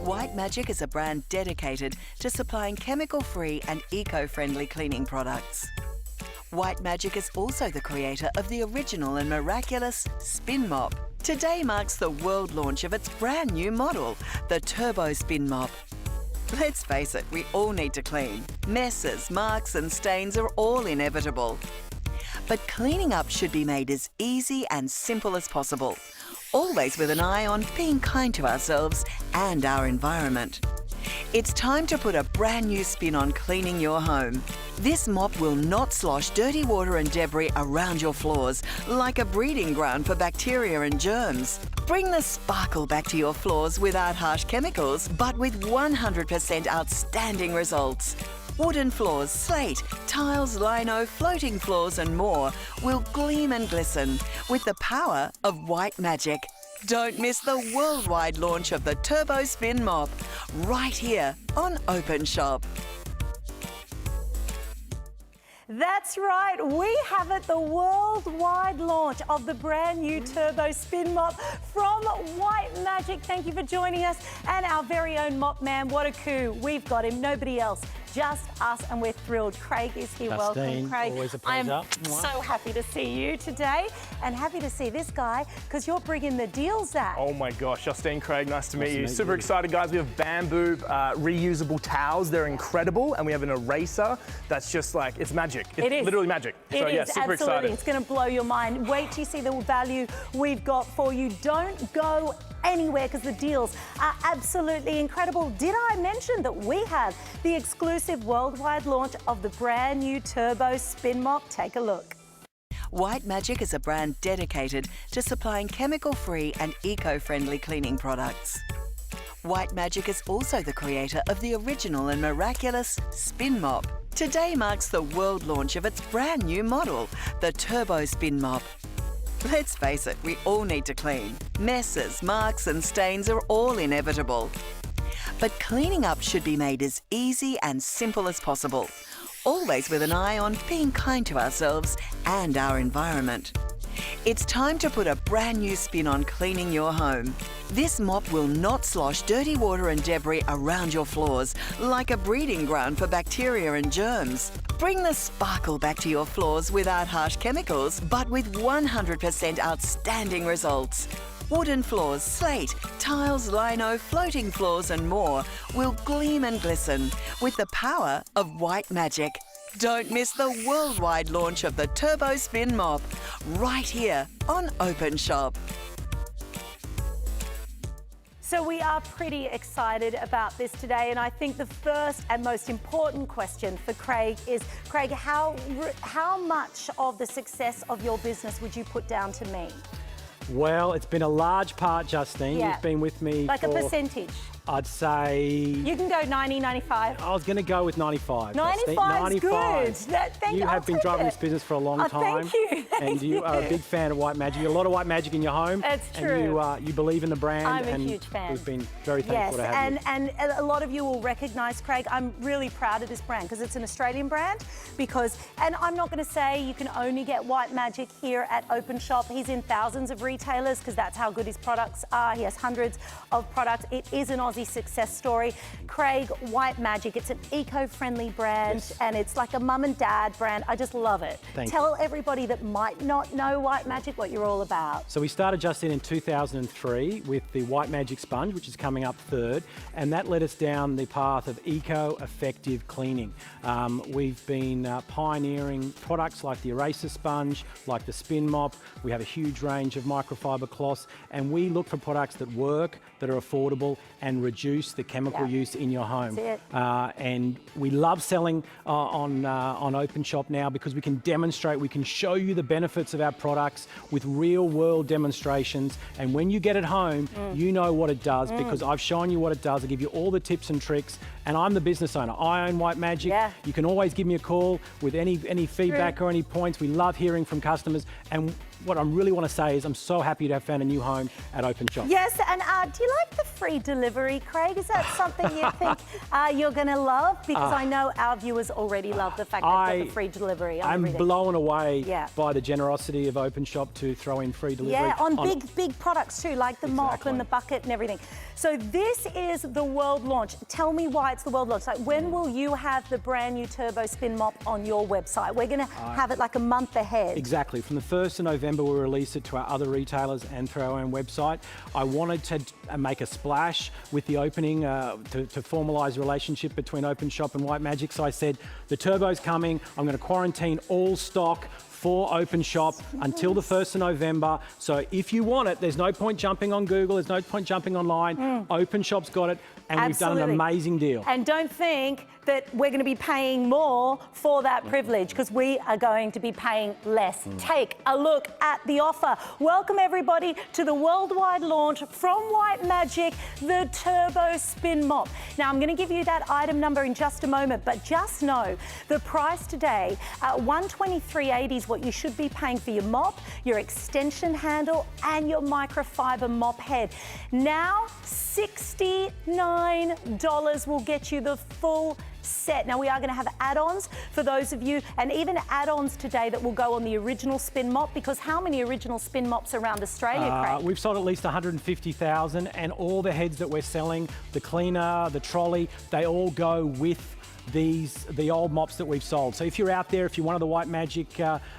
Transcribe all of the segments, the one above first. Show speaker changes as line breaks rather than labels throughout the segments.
White Magic is a brand dedicated to supplying chemical-free and eco-friendly cleaning products. White Magic is also the creator of the original and miraculous Spin Mop. Today marks the world launch of its brand new model, the Turbo Spin Mop. Let's face it, we all need to clean. Messes, marks and stains are all inevitable. But cleaning up should be made as easy and simple as possible, always with an eye on being kind to ourselves and our environment. It's time to put a brand new spin on cleaning your home. This mop will not slosh dirty water and debris around your floors like a breeding ground for bacteria and germs. Bring the sparkle back to your floors without harsh chemicals, but with 100% outstanding results. Wooden floors, slate, tiles, lino, floating floors and more will gleam and glisten with the power of White Magic. Don't miss the worldwide launch of the Turbo Spin Mop, right here on Openshop.
That's right, we have it, the worldwide launch of the brand new Turbo Spin Mop from White Magic. Thank you for joining us, and our very own mop man. What a coup, we've got him, nobody else. Just us, and we're thrilled. Craig is here.
Justine,
welcome, Craig.
always a pleasure.
I'm so happy to see you today, and happy to see this guy, because you're bringing the deals, Zach.
Oh my gosh, Justine, Craig, nice to meet you. Super excited, guys. We have bamboo reusable towels. They're incredible, and we have an eraser that's just like, it's magic. It's literally magic.
It is,
super
absolutely.
excited.
It's going to blow your mind. Wait till you see the value we've got for you. Don't go anywhere, because the deals are absolutely incredible. Did I mention that we have the exclusive worldwide launch of the brand new Turbo Spin Mop? Take a look.
White Magic is a brand dedicated to supplying chemical-free and eco-friendly cleaning products. White Magic is also the creator of the original and miraculous Spin Mop. Today marks the world launch of its brand new model, the Turbo Spin Mop. Let's face it, we all need to clean. Messes, marks and stains are all inevitable. But cleaning up should be made as easy and simple as possible, always with an eye on being kind to ourselves and our environment. It's time to put a brand new spin on cleaning your home. This mop will not slosh dirty water and debris around your floors like a breeding ground for bacteria and germs. Bring the sparkle back to your floors without harsh chemicals, but with 100% outstanding results. Wooden floors, slate, tiles, lino, floating floors and more will gleam and glisten with the power of White Magic. Don't miss the worldwide launch of the Turbo Spin Mop, right here on Openshop.
So we are pretty excited about this today, and I think the first and most important question for Craig is, Craig, how much of the success of your business would you put down to me?
Well, it's been a large part, Justine.
Yeah.
You've been with me
like
for,
a percentage.
I'd say...
You can go 90, 95.
I was going to go with 95.
95 is good. Thank
you have been driving this business for a long time.
Thank you.
And you are a big fan of White Magic. A lot of White Magic in your home.
That's true.
And you believe in the brand.
I'm a huge fan.
We've been very thankful to have you.
And a lot of you will recognise, Craig, I'm really proud of this brand because it's an Australian brand. And I'm not going to say you can only get White Magic here at Openshop. He's in thousands of retailers because that's how good his products are. He has hundreds of products. It is an Aussie success story. Craig, White Magic, it's an eco-friendly brand, yes, and it's like a mum and dad brand. I just love it. Tell everybody that might not know White Magic what you're all about.
So we started just in 2003 with the White Magic sponge, which is coming up third, and that led us down the path of eco-effective cleaning. We've been pioneering products like the eraser sponge, like the Spin Mop. We have a huge range of microfiber cloths, and we look for products that work, that are affordable, and reduce the chemical use in your home. And we love selling on Openshop now because we can demonstrate, we can show you the benefits of our products with real world demonstrations. And when you get it home, you know what it does because I've shown you what it does. I give you all the tips and tricks, and I'm the business owner. I own White Magic. You can always give me a call with any feedback or any points. We love hearing from customers, and what I really want to say is I'm so happy to have found a new home at Openshop.
Yes, and do you like the free delivery, Craig? Is that something you think you're going to love? Because I know our viewers already love the fact that they've got the free delivery on
I'm
everything.
blown away by the generosity of Openshop to throw in free delivery.
Yeah, on big products too, like the mop and the bucket and everything. So this is the world launch. Tell me why it's the world launch. Like, when will you have the brand new Turbo Spin Mop on your website? We're going to have it like a month ahead.
Exactly. From the 1st of November, we'll release it to our other retailers and through our own website. I wanted to make a splash with the opening to formalise the relationship between Openshop and White Magic. So I said, the Turbo's coming. I'm going to quarantine all stock for Openshop until the 1st of November. So if you want it, there's no point jumping on Google, there's no point jumping online. Openshop's got it, and we've done an amazing deal.
And don't think that we're going to be paying more for that privilege, because we are going to be paying less. Take a look at the offer. Welcome everybody to the worldwide launch from White Magic, the Turbo Spin Mop. Now I'm going to give you that item number in just a moment, but just know the price today at $123.80 is what you should be paying for your mop, your extension handle, and your microfiber mop head. Now $69 will get you the full set. Now we are going to have add-ons for those of you, and even add-ons today that will go on the original spin mop, because how many original spin mops around Australia, Craig?
We've sold at least 150,000, and all the heads that we're selling, the cleaner, the trolley, they all go with the old mops that we've sold. So if you're out there, if you're one of the White Magic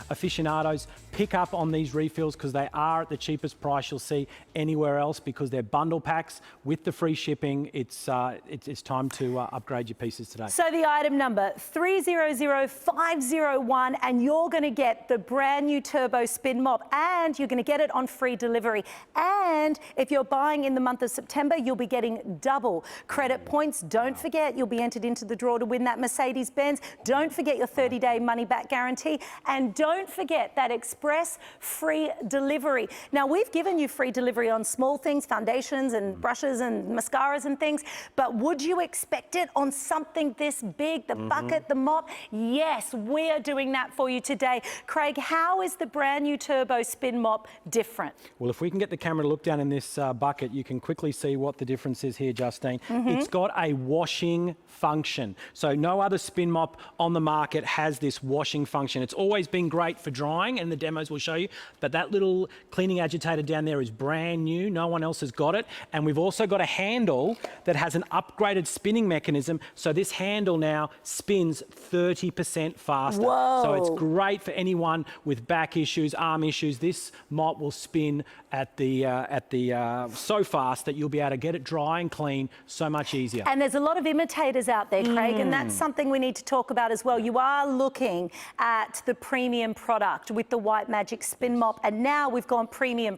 aficionados, pick up on these refills, because they are at the cheapest price you'll see anywhere else, because they're bundle packs with the free shipping. It's time to upgrade your pieces today.
So the item number 300501, and you're going to get the brand new Turbo Spin Mop, and you're going to get it on free delivery. And if you're buying in the month of September, you'll be getting double credit points. Don't forget, you'll be entered into the draw to win that Mercedes-Benz. Don't forget your 30-day money-back guarantee, and don't forget that express free delivery. Now, we've given you free delivery on small things, foundations and brushes and mascaras and things, but would you expect it on something this big, the bucket, the mop? Yes, we are doing that for you today. Craig, how is the brand new Turbo Spin Mop different?
Well, if we can get the camera to look down in this bucket, you can quickly see what the difference is here, Justine. It's got a washing function. So no other spin mop on the market has this washing function. It's always been great for drying, and the demos will show you, but that little cleaning agitator down there is brand new. No one else has got it. And we've also got a handle that has an upgraded spinning mechanism. So this handle now spins 30% faster.
Whoa.
So it's great for anyone with back issues, arm issues. This mop will spin at the so fast that you'll be able to get it dry and clean so much easier.
And there's a lot of imitators out there, Craig, and that's something we need to talk about as well. You are looking at the premium product with the White Magic Spin Mop, and now we've gone premium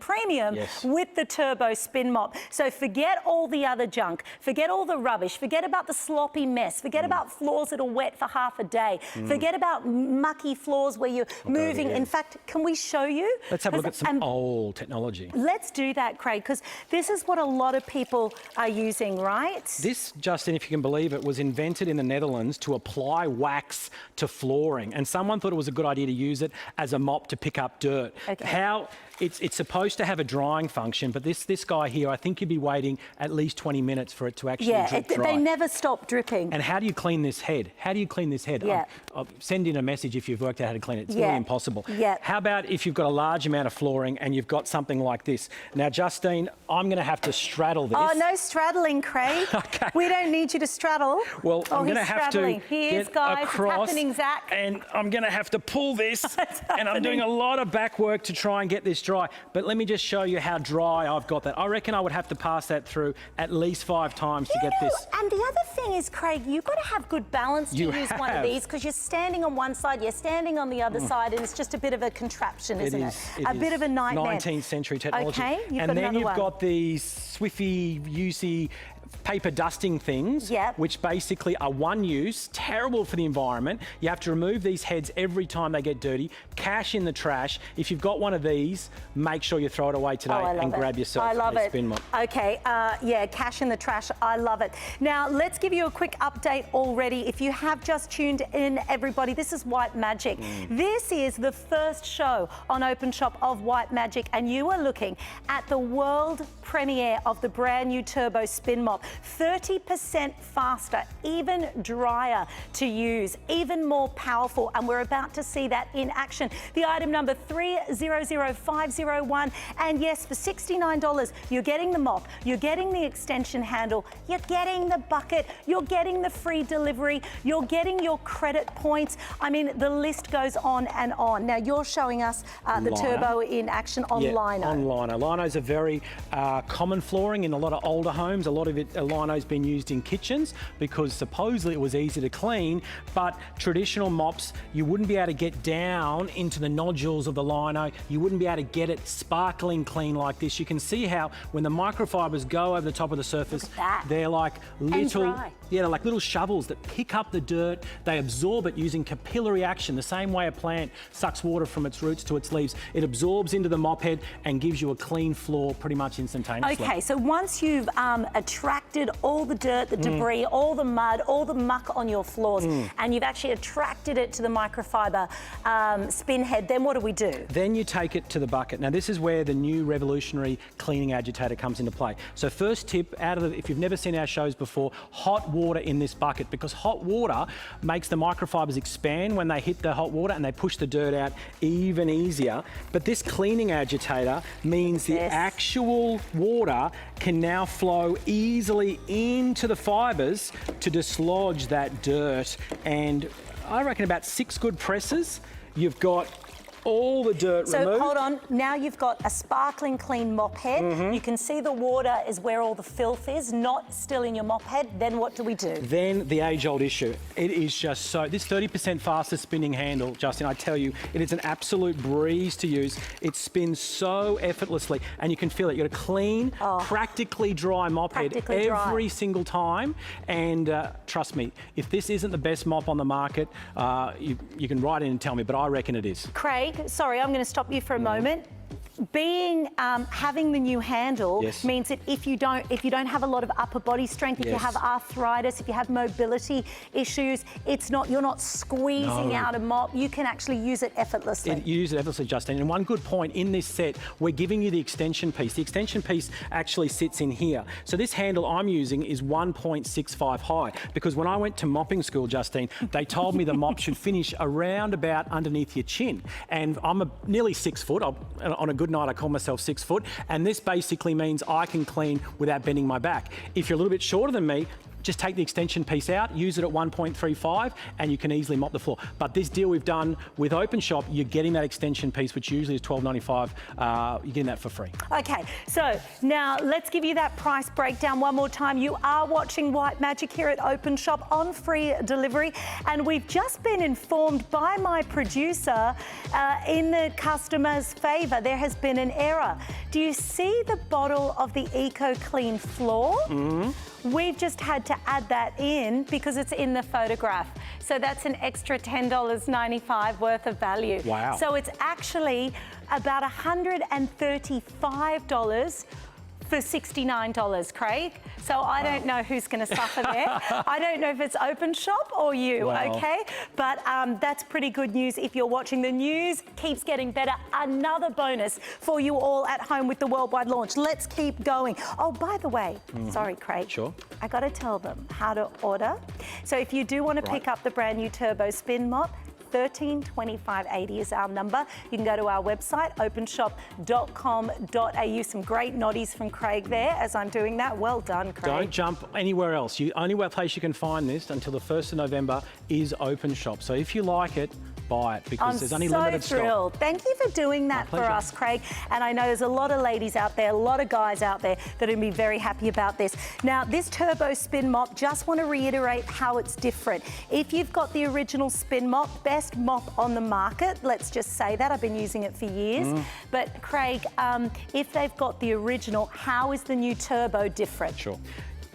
with the Turbo Spin Mop. So forget all the other junk, forget all the rubbish, forget about the sloppy mess, forget about floors that are wet for half a day, forget about mucky floors where you're moving. In fact, can we show you?
Let's have a look at some old technology.
Let's do that, Craig, because this is what a lot of people are using, right?
This, Justin, if you can believe it, was invented in the Netherlands to apply wax to flooring, and someone thought it was a good idea to use it as a mop to pick up dirt. How it's supposed to have a drying function, but this guy here, I think you'd be waiting at least 20 minutes for it to actually drip dry.
They never stop dripping.
And how do you clean this head? How do you clean this head? I'll send in a message if you've worked out how to clean it. It's really impossible. How about if you've got a large amount of flooring and you've got something like this? Now, Justine, I'm going to have to straddle this.
Oh, no straddling, Craig.
Okay.
We don't need you to straddle.
Well, I'm going to have to
Here's,
get
guys,
across,
it's happening, Zach.
and I'm going to have to pull this, and I'm doing a lot of back work to try and get this dry. But let me just show you how dry I've got that. I reckon I would have to pass that through at least 5 times to get this.
And the other thing is, Craig, you've got to have good balance to use one of these, because you're standing on one side, you're standing on the other side, and it's just a bit of a contraption, isn't it? A bit of a nightmare.
19th century technology.
Okay,
and then you've got these Swiffy, Usy paper dusting things, which basically are one use, terrible for the environment. You have to remove these heads every time they get dirty, cash in the trash. If you've got one of these, make sure you throw it away today and grab yourself a spin mop.
Okay, yeah, cash in the trash, I love it. Now, let's give you a quick update already. If you have just tuned in, everybody, this is White Magic. This is the first show on Openshop of White Magic, and you are looking at the world premiere of the brand new Turbo Spin Mop. 30% faster, even drier to use, even more powerful, and we're about to see that in action. The item number 300501, and yes, for $69, you're getting the mop, you're getting the extension handle, you're getting the bucket, you're getting the free delivery, you're getting your credit points. I mean, the list goes on and on. Now, you're showing us the Turbo in action on lino.
On lino. Lino's a very common flooring in a lot of older homes. A lot of it, lino's been used in kitchens because supposedly it was easy to clean, but traditional mops, you wouldn't be able to get down into the nodules of the lino. You wouldn't be able to get it sparkling clean like this. You can see how when the microfibers go over the top of the surface, they're like little, they're like little shovels that pick up the dirt. They absorb it using capillary action, the same way a plant sucks water from its roots to its leaves. It absorbs into the mop head and gives you a clean floor pretty much instantaneously.
Okay, so once you've attracted all the dirt, the debris, all the mud, all the muck on your floors, and you've actually attracted it to the microfiber spin head, then what do we do?
Then you take it to the bucket. Now, this is where the new revolutionary cleaning agitator comes into play. So first tip, if you've never seen our shows before, hot water in this bucket, because hot water makes the microfibers expand when they hit the hot water and they push the dirt out even easier. But this cleaning agitator means the actual water can now flow easily into the fibers to dislodge that dirt. And I reckon about 6 good presses, you've got all the dirt removed.
So hold on, now you've got a sparkling clean mop head. You can see the water is where all the filth is, not still in your mop head. Then what do we do?
Then the age-old issue. It is just so, this 30% faster spinning handle, Justin, I tell you, it is an absolute breeze to use. It spins so effortlessly and you can feel it. You've got a clean, practically dry mop head every single time. And trust me, if this isn't the best mop on the market, you can write in and tell me, but I reckon it is.
Craig, sorry, I'm going to stop you for a moment. Having the new handle means that if you don't have a lot of upper body strength, if you have arthritis, if you have mobility issues, you're not squeezing out a mop. You can actually use it effortlessly.
You use it effortlessly, Justine. And one good point in this set, we're giving you the extension piece. The extension piece actually sits in here. So this handle I'm using is 1.65 high, because when I went to mopping school, Justine, they told me the mop should finish around about underneath your chin. And I'm nearly 6 foot. On a good night, I call myself 6 foot, and this basically means I can clean without bending my back. If you're a little bit shorter than me, just take the extension piece out, use it at 1.35, and you can easily mop the floor. But this deal we've done with Openshop, you're getting that extension piece, which usually is $12.95. You're getting that for free.
Okay, so now let's give you that price breakdown one more time. You are watching White Magic here at Openshop on free delivery, and we've just been informed by my producer in the customer's favour, there has been an error. Do you see the bottle of the Eco Clean floor? We've just had to add that in because it's in the photograph. So that's an extra $10.95 worth of value.
Wow.
So it's actually about $135 for $69, Craig. So I don't know who's going to suffer there. I don't know if it's Openshop or you, okay? But that's pretty good news if you're watching. The news keeps getting better. Another bonus for you all at home with the worldwide launch. Let's keep going. Oh, by the way, sorry, Craig.
Sure.
I got to tell them how to order. So if you do want to pick up the brand new Turbo Spin Mop, 132580 is our number. You can go to our website, openshop.com.au. Some great noddies from Craig there as I'm doing that. Well done, Craig.
Don't jump anywhere else. The only place you can find this until the 1st of November is Openshop. So if you like it, buy it, because there's only limited stock.
I'm so thrilled. Thank you for doing that for us, Craig. And I know there's a lot of ladies out there, a lot of guys out there that will be very happy about this. Now, this Turbo Spin Mop, just want to reiterate how it's different. If you've got the original Spin Mop, best mop on the market, let's just say that. I've been using it for years. But Craig, if they've got the original, how is the new Turbo different?
Sure.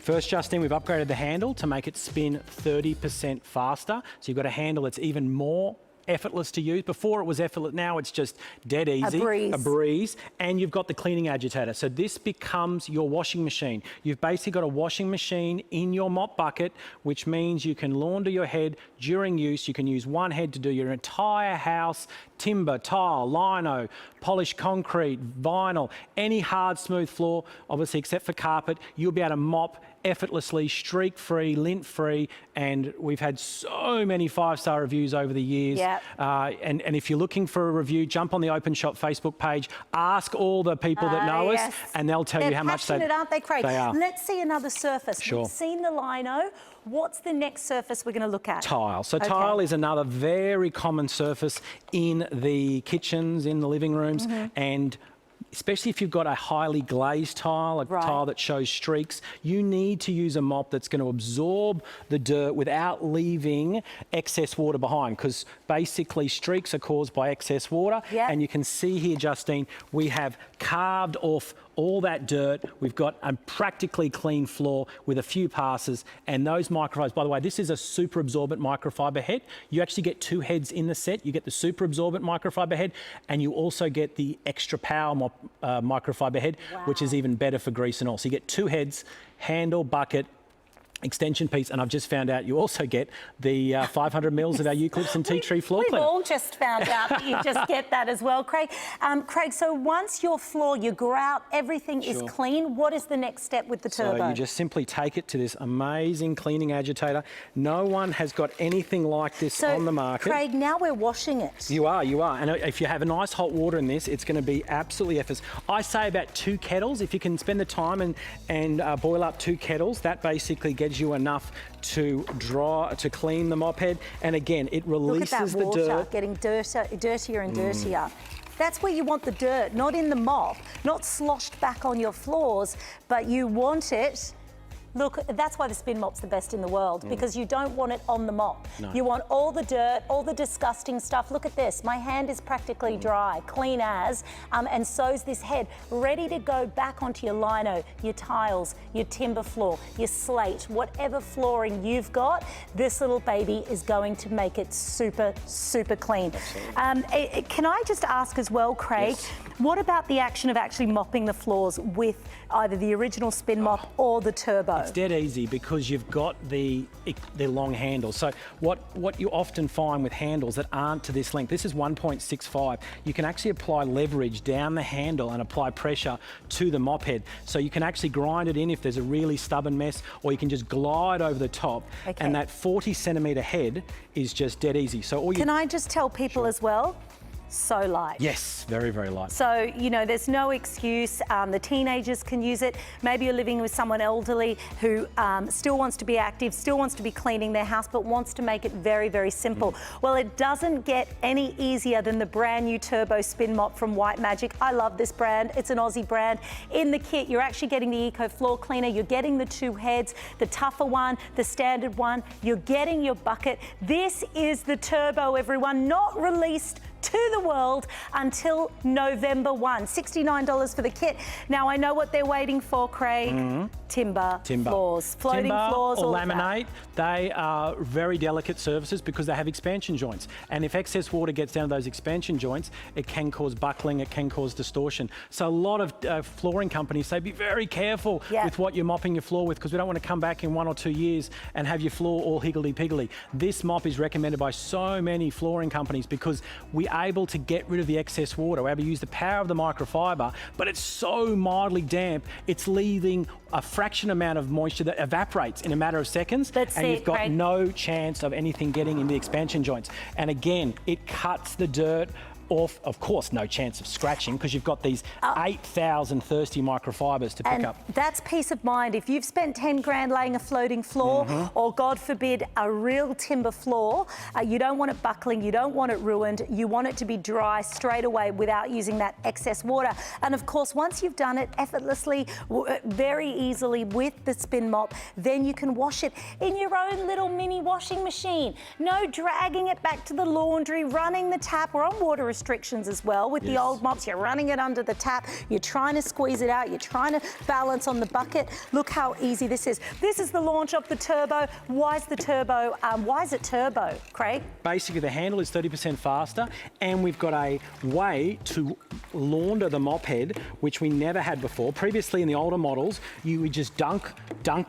First, Justine, we've upgraded the handle to make it spin 30% faster. So you've got a handle that's even more effortless to use. Before it was effortless, now it's just dead easy. A breeze. And you've got the cleaning agitator. So this becomes your washing machine. You've basically got a washing machine in your mop bucket, which means you can launder your head during use. You can use one head to do your entire house, timber, tile, lino, polished concrete, vinyl, any hard, smooth floor, obviously except for carpet. You'll be able to mop effortlessly, streak-free, lint-free, and we've had so many 5-star reviews over the years.
Yep.
And if you're looking for a review, jump on the Openshop Facebook page, ask all the people that know us, and they'll tell you how much they...
They're passionate, aren't they, Craig?
They are.
Let's see another surface.
Sure.
We've seen the lino. What's the next surface we're going to look at?
Tile. So tile is another very common surface in the kitchens, in the living rooms, and especially if you've got a highly glazed tile, a tile that shows streaks, you need to use a mop that's going to absorb the dirt without leaving excess water behind, because basically streaks are caused by excess water. And you can see here, Justine, we have carved off all that dirt. We've got a practically clean floor with a few passes, and those microfibers, by the way, this is a super absorbent microfiber head. You actually get 2 heads in the set. You get the super absorbent microfiber head, and you also get the extra power microfiber head, which is even better for grease and all. So you get 2 heads, handle, bucket, extension piece, and I've just found out you also get the 500 mils of our eucalyptus and tea tree floor cleaner.
We've all just found out that you just get that as well, Craig. Craig, so once your floor, your grout, everything is clean, what is the next step with the turbo?
So you just simply take it to this amazing cleaning agitator. No one has got anything like this on the market.
Craig, now we're washing it.
You are. And if you have a nice hot water in this, it's going to be absolutely effortless. I say about 2 kettles. If you can spend the time and boil up 2 kettles, that basically gets you enough to clean the mop head. And again, it releases the dirt. Look at that water
getting dirtier and dirtier. That's where you want the dirt, not in the mop, not sloshed back on your floors, but you want it. Look, that's why the spin mop's the best in the world, because you don't want it on the mop. You want all the dirt, all the disgusting stuff. Look at this. My hand is practically dry, clean as, and so's this head, ready to go back onto your lino, your tiles, your timber floor, your slate, whatever flooring you've got, this little baby is going to make it super, super clean. Can I just ask as well, Craig, what about the action of actually mopping the floors with either the original spin mop or the turbo?
It's dead easy because you've got the long handle. So what you often find with handles that aren't to this length, this is 1.65, you can actually apply leverage down the handle and apply pressure to the mop head. So you can actually grind it in if there's a really stubborn mess, or you can just glide over the top, and that 40 centimetre head is just dead easy. So all you...
Can I just tell people as well? So light.
Yes, very, very light.
So, you know, there's no excuse. The teenagers can use it. Maybe you're living with someone elderly who still wants to be active, still wants to be cleaning their house, but wants to make it very, very simple. Well, it doesn't get any easier than the brand new Turbo Spin Mop from White Magic. I love this brand. It's an Aussie brand. In the kit, you're actually getting the Eco Floor Cleaner. You're getting the 2 heads, the tougher one, the standard one. You're getting your bucket. This is the Turbo, everyone, not released to the world until November 1. $69 for the kit. Now, I know what they're waiting for, Craig. Timber floors, floating floors,
or
all
laminate. They are very delicate surfaces because they have expansion joints. And if excess water gets down to those expansion joints, it can cause buckling, it can cause distortion. So a lot of flooring companies say be very careful with what you're mopping your floor with, because we don't want to come back in 1 or 2 years and have your floor all higgledy-piggledy. This mop is recommended by so many flooring companies because we're able to get rid of the excess water. We're able to use the power of the microfiber, but it's so mildly damp, it's leaving a fraction amount of moisture that evaporates in a matter of seconds, and you've got no chance of anything getting in the expansion joints. And again, it cuts the dirt off. Of course, no chance of scratching because you've got these 8,000 thirsty microfibers to pick up.
That's peace of mind. If you've spent 10 grand laying a floating floor, or God forbid, a real timber floor, you don't want it buckling, you don't want it ruined, you want it to be dry straight away without using that excess water. And of course, once you've done it effortlessly, very easily with the spin mop, then you can wash it in your own little mini washing machine. No dragging it back to the laundry, running the tap. We're on water restrictions restrictions as well. With the old mops, you're running it under the tap, you're trying to squeeze it out, you're trying to balance on the bucket. Look how easy this is. This is the launch of the turbo. Why is it turbo, Craig?
Basically, the handle is 30% faster, and we've got a way to launder the mop head, which we never had before. Previously, in the older models, you would just dunk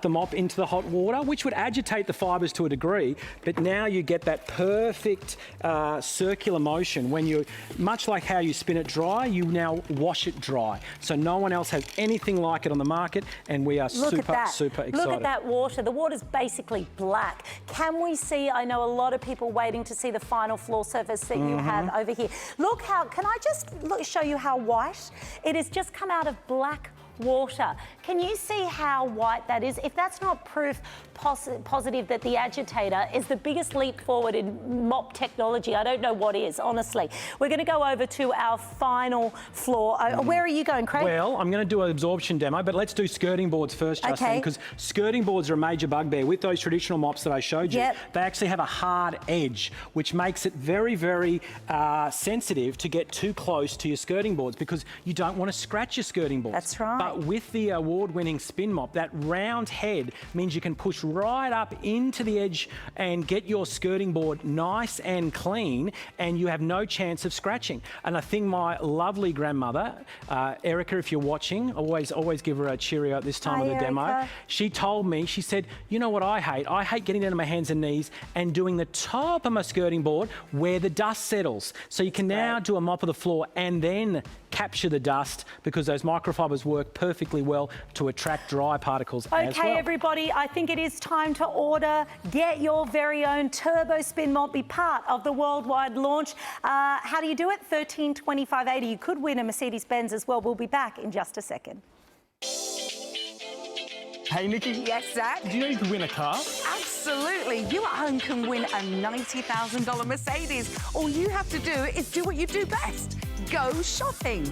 the mop into the hot water, which would agitate the fibres to a degree, but now you get that perfect circular motion. When you, much like how you spin it dry, you now wash it dry. So no one else has anything like it on the market, and we are super excited.
Look at that water. The water's basically black. Can we see, I know a lot of people waiting to see the final floor surface that you have over here. Look how, can I just show you how white? It has just come out of black water. Can you see how white that is? If that's not proof positive that the agitator is the biggest leap forward in mop technology, I don't know what is, honestly. We're going to go over to our final floor. Where are you going, Craig?
Well, I'm going to do an absorption demo, but let's do skirting boards first, Justine, because skirting boards are a major bugbear. With those traditional mops that I showed you, they actually have a hard edge, which makes it very, very sensitive to get too close to your skirting boards, because you don't want to scratch your skirting boards.
That's right.
But with the award-winning spin mop, that round head means you can push right up into the edge and get your skirting board nice and clean, and you have no chance of scratching. And I think my lovely grandmother, Erica, if you're watching, always give her a cheerio at this time of the demo. She told me, she said, you know what I hate? I hate getting down to my hands and knees and doing the top of my skirting board where the dust settles. So you can now do a mop of the floor and then capture the dust, because those microfibers work perfectly well to attract dry particles as well.
Okay, everybody, I think it is time to order. Get your very own Turbo Spin Mop, be part of the worldwide launch. How do you do it? $13.25.80. You could win a Mercedes-Benz as well. We'll be back in just a second.
Hey, Nikki.
Yes, Zach?
Do you know you could win a car?
Absolutely. You at home can win a $90,000 Mercedes. All you have to do is do what you do best. Go shopping.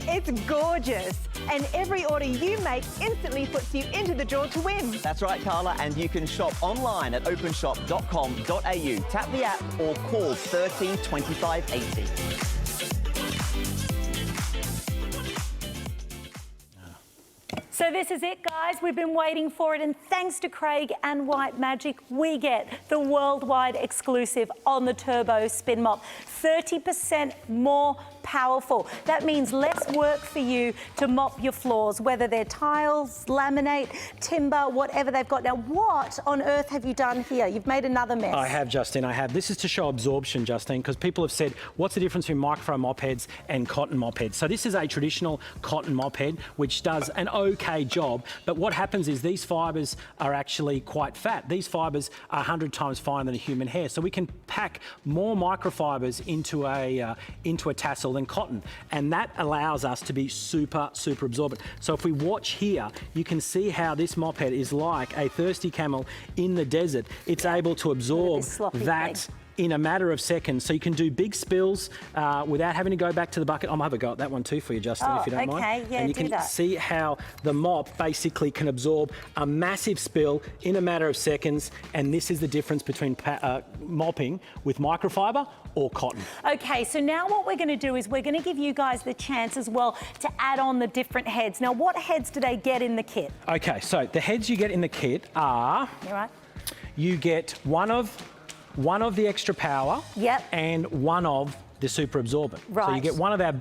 It's gorgeous, and every order you make instantly puts you into the draw to win.
That's right, Carla, and you can shop online at openshop.com.au. Tap the app or call 132580.
So this is it, guys. We've been waiting for it, and thanks to Craig and White Magic, we get the worldwide exclusive on the Turbo Spin Mop. 30% more powerful. That means less work for you to mop your floors, whether they're tiles, laminate, timber, whatever they've got. Now, what on earth have you done here? You've made another mess.
I have, Justine, I have. This is to show absorption, Justine, because people have said, what's the difference between microfiber mop heads and cotton mop heads? So this is a traditional cotton mop head, which does an okay job, but what happens is these fibres are actually quite fat. These fibres are 100 times finer than a human hair, so we can pack more microfibres into a tassel than cotton, and that allows us to be super absorbent. So if we watch here, you can see how this mop head is like a thirsty camel in the desert. It's able to absorb that in a matter of seconds. So you can do big spills without having to go back to the bucket. I'm gonna have a go at that one too for you, Justine, if you don't mind.
Yeah,
and you can see how the mop basically can absorb a massive spill in a matter of seconds, and this is the difference between mopping with microfiber or cotton.
Okay, so now what we're going to do is we're going to give you guys the chance as well to add on the different heads. Now, what heads do they get in the kit?
Okay, so the heads you get in the kit are... You get one of the extra power and one of the super absorbent.
Right.
So you get one of our,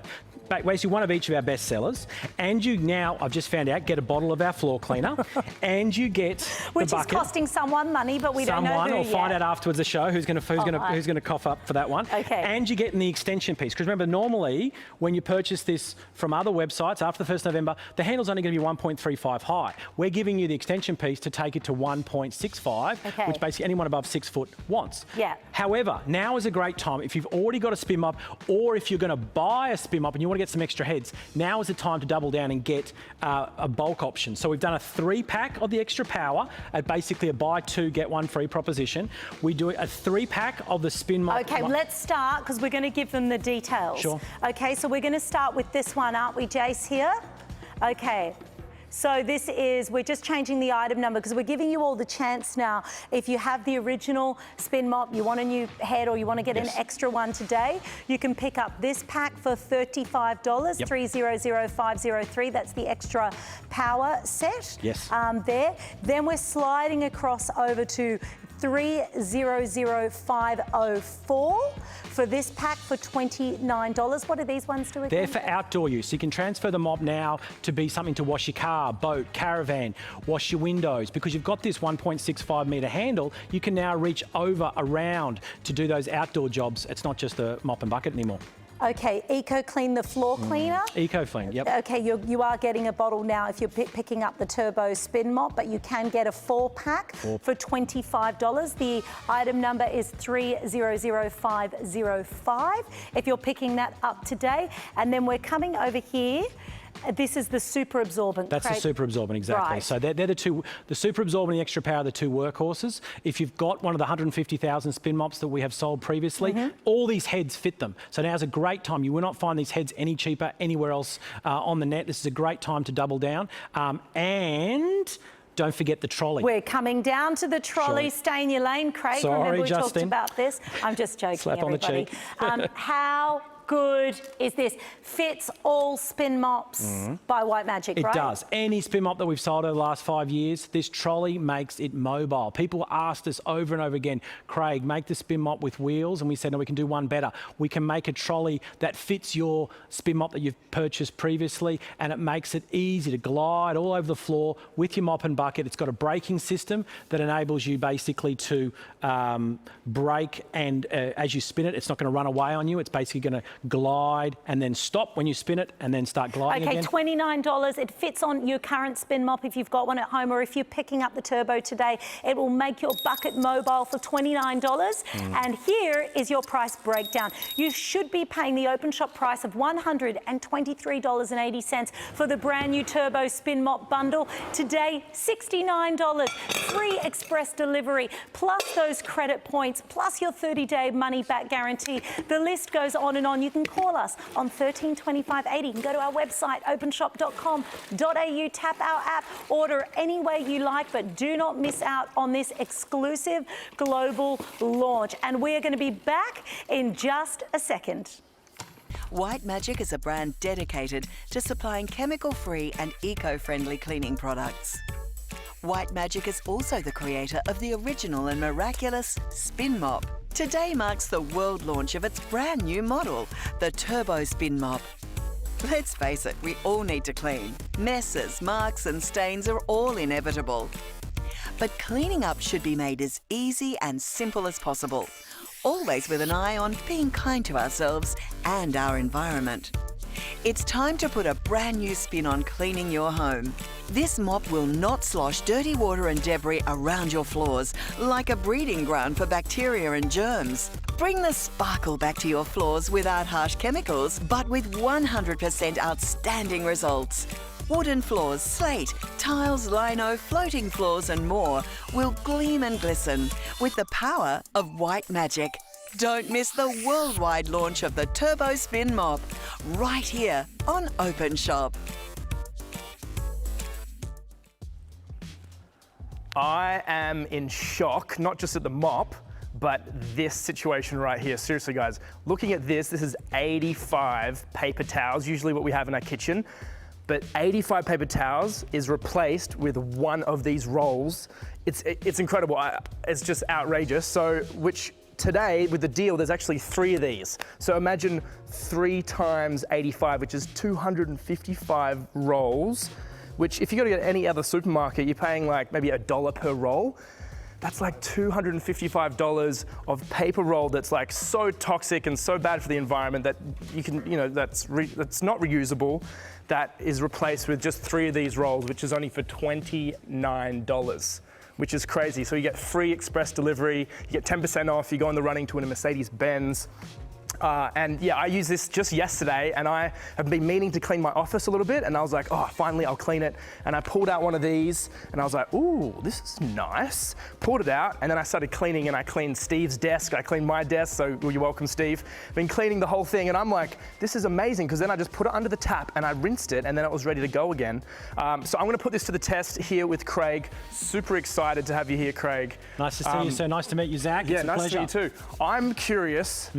basically one of each of our best sellers, and you now, I've just found out, get a bottle of our floor cleaner, and you get
which
the bucket.
Is costing someone money, but we don't know who
Someone, or find out afterwards the show who's going to cough up for that one.
Okay.
And you get in the extension piece, because remember, normally when you purchase this from other websites after the 1st of November, the handle's only going to be 1.35 high. We're giving you the extension piece to take it to 1.65, which basically anyone above 6 foot wants.
Yeah.
However, now is a great time. If you've already got a spin mop, or if you're going to buy a spin mop and you want to get some extra heads, now is the time to double down and get a bulk option. So we've done a 3-pack of the extra power at basically a buy 2 get 1 free proposition. We do a 3-pack of the spin mop.
Okay, let's start, because we're going to give them the details.
Sure.
Okay, so we're going to start with this one, aren't we, Jace, here? Okay. So this is, we're just changing the item number because we're giving you all the chance now. If you have the original spin mop, you want a new head or you want to get an extra one today, you can pick up this pack for $35, 300503. That's the extra power set.
Yes.
There. Then we're sliding across over to 300504 for this pack for $29. What are these ones do again?
They're for outdoor use. You can transfer the mop now to be something to wash your car, boat, caravan, wash your windows. Because you've got this 1.65 metre handle, you can now reach over, around to do those outdoor jobs. It's not just a mop and bucket anymore.
Okay, Eco Clean, the floor cleaner.
Eco Clean, yep.
Okay, you are getting a bottle now if you're picking up the Turbo Spin Mop, but you can get a 4-pack for $25. The item number is 300505 if you're picking that up today. And then we're coming over here. This is the super absorbent.
That's
Craig.
the super absorbent, exactly.
Right.
So they're the two, the super absorbent and the extra power are the two workhorses. If you've got one of the 150,000 spin mops that we have sold previously, all these heads fit them. So now's a great time. You will not find these heads any cheaper anywhere else on the net. This is a great time to double down. And don't forget the trolley.
We're coming down to the trolley. Stay in your lane, Craig.
Sorry,
remember we
Justin.
talked about this. I'm just joking,
Slap on
everybody.
the cheek.
How good is this? Fits all spin mops by White Magic, right?
It does. Any spin mop that we've sold over the last 5 years, this trolley makes it mobile. People asked us over and over again, Craig, make the spin mop with wheels, and we said, no, we can do one better. We can make a trolley that fits your spin mop that you've purchased previously, and it makes it easy to glide all over the floor with your mop and bucket. It's got a braking system that enables you basically to brake, and as you spin it, it's not going to run away on you. It's basically going to glide and then stop when you spin it and then start gliding again.
Okay, $29. It fits on your current spin mop if you've got one at home, or if you're picking up the Turbo today, it will make your bucket mobile for $29. And here is your price breakdown. You should be paying the Openshop price of $123.80 for the brand new Turbo Spin Mop bundle. Today, $69. Free express delivery, plus those credit points, plus your 30-day money-back guarantee. The list goes on and on. You can call us on 132580. You can go to our website, openshop.com.au, tap our app, order any way you like, but do not miss out on this exclusive global launch. And we are going to be back in just a second.
White Magic is a brand dedicated to supplying chemical-free and eco-friendly cleaning products. White Magic is also the creator of the original and miraculous Spin Mop. Today marks the world launch of its brand new model, the Turbo Spin Mop. Let's face it, we all need to clean. Messes, marks and stains are all inevitable. But cleaning up should be made as easy and simple as possible, always with an eye on being kind to ourselves and our environment. It's time to put a brand new spin on cleaning your home. This mop will not slosh dirty water and debris around your floors like a breeding ground for bacteria and germs. Bring the sparkle back to your floors without harsh chemicals, but with 100% outstanding results. Wooden floors, slate, tiles, lino, floating floors and more will gleam and glisten with the power of White Magic. Don't miss the worldwide launch of the Turbo Spin Mop, right here on Openshop.
I am in shock, not just at the mop, but this situation right here. Seriously, guys, looking at this is 85 paper towels, usually what we have in our kitchen, but 85 paper towels is replaced with one of these rolls. It's incredible. It's just outrageous. So, which today, with the deal, there's actually 3 of these. So imagine 3 times 85, which is 255 rolls, which if you go to any other supermarket, you're paying like maybe $1 per roll. That's like $255 of paper roll that's like so toxic and so bad for the environment that you can, that's not reusable. That is replaced with just 3 of these rolls, which is only for $29. Which is crazy. So you get free express delivery, you get 10% off, you go on the running to win a Mercedes-Benz. And yeah, I used this just yesterday, and I have been meaning to clean my office a little bit, and I was like, oh, finally I'll clean it. And I pulled out one of these, and I was like, ooh, this is nice. Pulled it out, and then I started cleaning, and I cleaned Steve's desk, I cleaned my desk, so you're welcome, Steve. Been cleaning the whole thing, and I'm like, this is amazing, because then I just put it under the tap, and I rinsed it, and then it was ready to go again. So I'm gonna put this to the test here with Craig. Super excited to have you here, Craig.
Nice to see you, sir. Nice to meet you, Zach.
Yeah,
it's a
nice
pleasure.
to meet you too. I'm curious.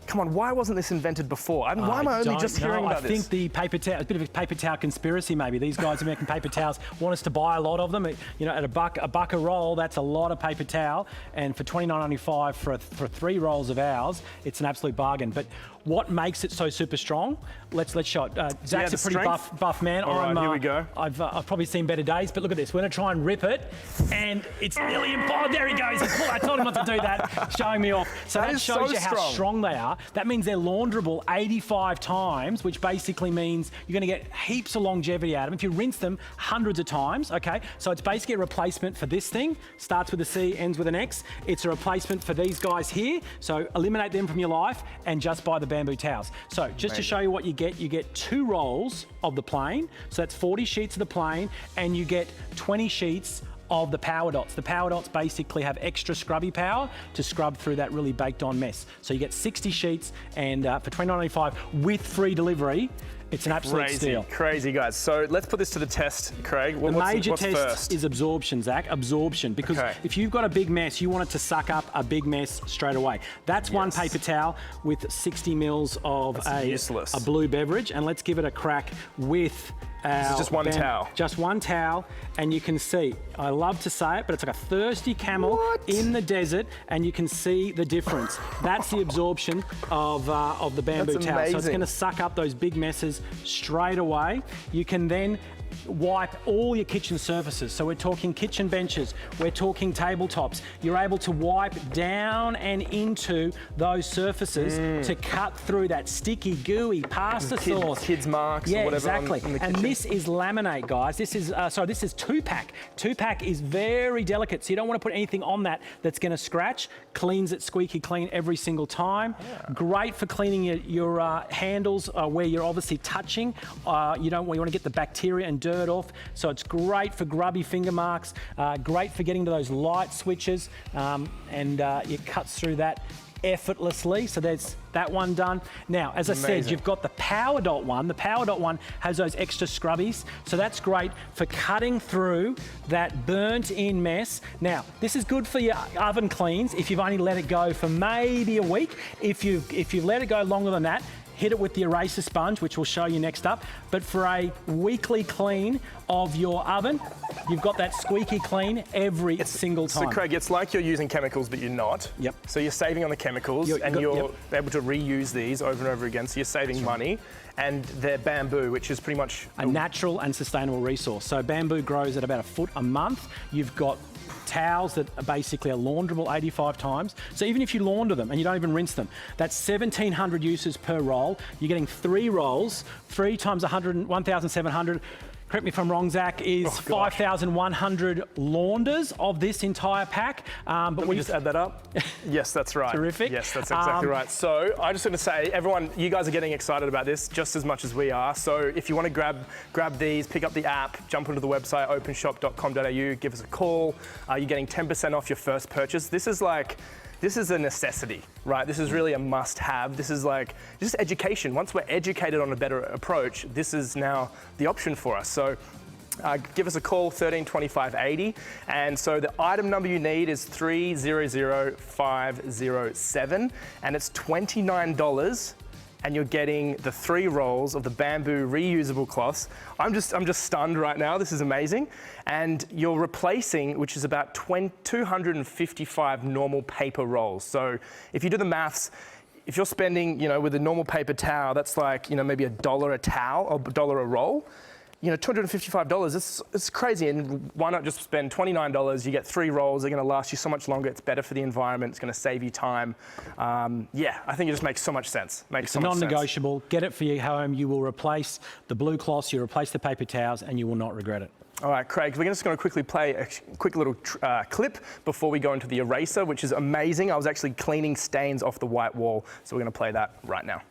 Come on, why wasn't this invented before? Why am I only just hearing about this?
I think the paper towel, a bit of a paper towel conspiracy maybe. These guys are making paper towels, want us to buy a lot of them. You know, at a buck a roll, that's a lot of paper towel. And for $29.95 for 3 rolls of ours, it's an absolute bargain. But what makes it so super strong? Let's show it. Zach's a pretty buff man.
All right, here we go.
I've probably seen better days, but look at this. We're gonna try and rip it, and it's nearly impossible. There he goes. I told him not to do that, showing me off. So that shows you how strong they are. That means they're launderable 85 times, which basically means you're gonna get heaps of longevity out of them. If you rinse them hundreds of times, okay? So it's basically a replacement for this thing. Starts with a C, ends with an X. It's a replacement for these guys here. So eliminate them from your life and just buy the bamboo towels. So just to show you what you get 2 rolls of the plane. So that's 40 sheets of the plane, and you get 20 sheets of the power dots. The power dots basically have extra scrubby power to scrub through that really baked on mess. So you get 60 sheets, and for $29.95 with free delivery, it's an absolute steal.
Crazy, guys. So let's put this to the test, Craig.
The major test is absorption, Zach. Absorption. Because if you've got a big mess, you want it to suck up a big mess straight away. That's one paper towel with 60 mils of a blue beverage. And let's give it a crack with
this is just one towel.
Just one towel, and you can see, I love to say it, but it's like a thirsty camel in the desert, and you can see the difference. That's the absorption of the bamboo towel. So it's gonna suck up those big messes straight away. You can then wipe all your kitchen surfaces. So we're talking kitchen benches, we're talking tabletops. You're able to wipe down and into those surfaces to cut through that sticky, gooey pasta sauce.
Kids marks or whatever.
Exactly. And this is laminate, guys. This is, this is 2-pack. 2-pack is very delicate, so you don't want to put anything on that that's going to scratch. Cleans it squeaky clean every single time. Great for cleaning your handles where you're obviously touching. You want to get the bacteria and dirt off, so it's great for grubby finger marks, great for getting to those light switches, and it cuts through that effortlessly. So there's that one done. Now, as I said, you've got the Power Dot one. The Power Dot one has those extra scrubbies, so that's great for cutting through that burnt in mess. Now, this is good for your oven cleans if you've only let it go for maybe a week. If you've let it go longer than that, hit it with the eraser sponge, which we'll show you next up. But for a weekly clean of your oven, you've got that squeaky clean every single time.
So Craig, it's like you're using chemicals, but you're not.
Yep.
So you're saving on the chemicals, you're able to reuse these over and over again, so you're saving money. And they're bamboo, which is pretty much
a natural and sustainable resource. So bamboo grows at about 1 foot a month. You've got towels that are basically launderable 85 times. So even if you launder them and you don't even rinse them, that's 1,700 uses per roll. You're getting 3 rolls, 3 times 1,700. Correct me if I'm wrong, Zach, is 5,100 launders of this entire pack.
But we just add that up? Yes, that's right.
Terrific.
Yes, that's exactly right. So I just want to say, everyone, you guys are getting excited about this just as much as we are. So if you want to grab these, pick up the app, jump onto the website, openshop.com.au, give us a call. You're getting 10% off your first purchase. This is a necessity, right? This is really a must-have. This is like just education. Once we're educated on a better approach, this is now the option for us. So give us a call, 13 25 80. And so the item number you need is 300507, and it's $29. And you're getting the 3 rolls of the bamboo reusable cloths. I'm just stunned right now. This is amazing. And you're replacing, which is about 255 normal paper rolls. So if you do the maths, if you're spending, with a normal paper towel, that's like, maybe $1 a towel or $1 a roll. $255, it's crazy. And why not just spend $29? You get 3 rolls, they're gonna last you so much longer. It's better for the environment, it's gonna save you time. Yeah, I think it just makes so much sense.
It's non-negotiable. Get it for your home. You will replace the blue cloths, you replace the paper towels, and you will not regret it.
All right, Craig, we're just going to quickly play a quick little clip before we go into the eraser, which is amazing. I was actually cleaning stains off the white wall, so we're going to play that right now.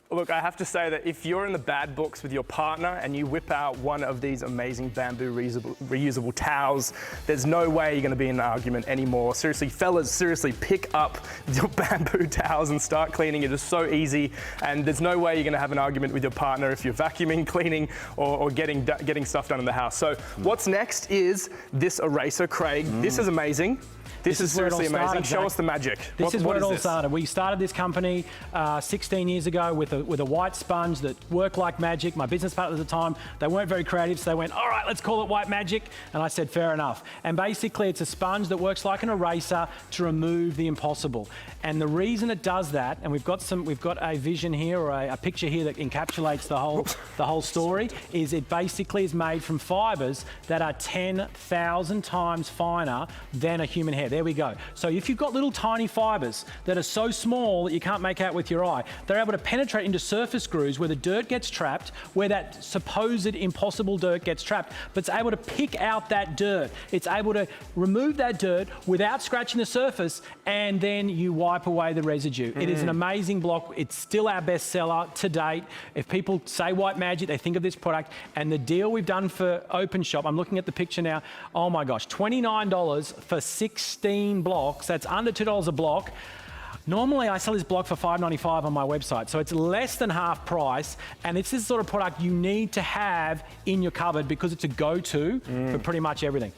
Look, I have to say that if you're in the bad books with your partner and you whip out one of these amazing bamboo reusable towels, there's no way you're going to be in an argument anymore. Seriously, fellas, seriously, pick up your bamboo towels and start cleaning. It is so easy, and there's no way you're going to have an argument with your partner if you're vacuuming, cleaning, or getting stuff done in the house. So what's next is this eraser, Craig. This is amazing. This is seriously amazing. Show us the magic.
This is where it all started. We started this company 16 years ago with a white sponge that worked like magic. My business partner at the time, they weren't very creative, so they went, all right, let's call it white magic. And I said, fair enough. And basically, it's a sponge that works like an eraser to remove the impossible. And the reason it does that, and we've got a vision here, or a picture here that encapsulates the whole story, is it basically is made from fibers that are 10,000 times finer than a human hair. There we go. So if you've got little tiny fibers that are so small that you can't make out with your eye, they're able to penetrate into surface grooves where the dirt gets trapped, where that supposed impossible dirt gets trapped, but it's able to pick out that dirt. It's able to remove that dirt without scratching the surface, and then you wipe away the residue. It is an amazing block. It's still our best seller to date. If people say white magic, they think of this product, and the deal we've done for Openshop, I'm looking at the picture now, oh my gosh, $29 for 16 blocks. That's under $2 a block. Normally, I sell this block for $5.95 on my website, so it's less than half price, and it's this sort of product you need to have in your cupboard because it's a go-to for pretty much everything.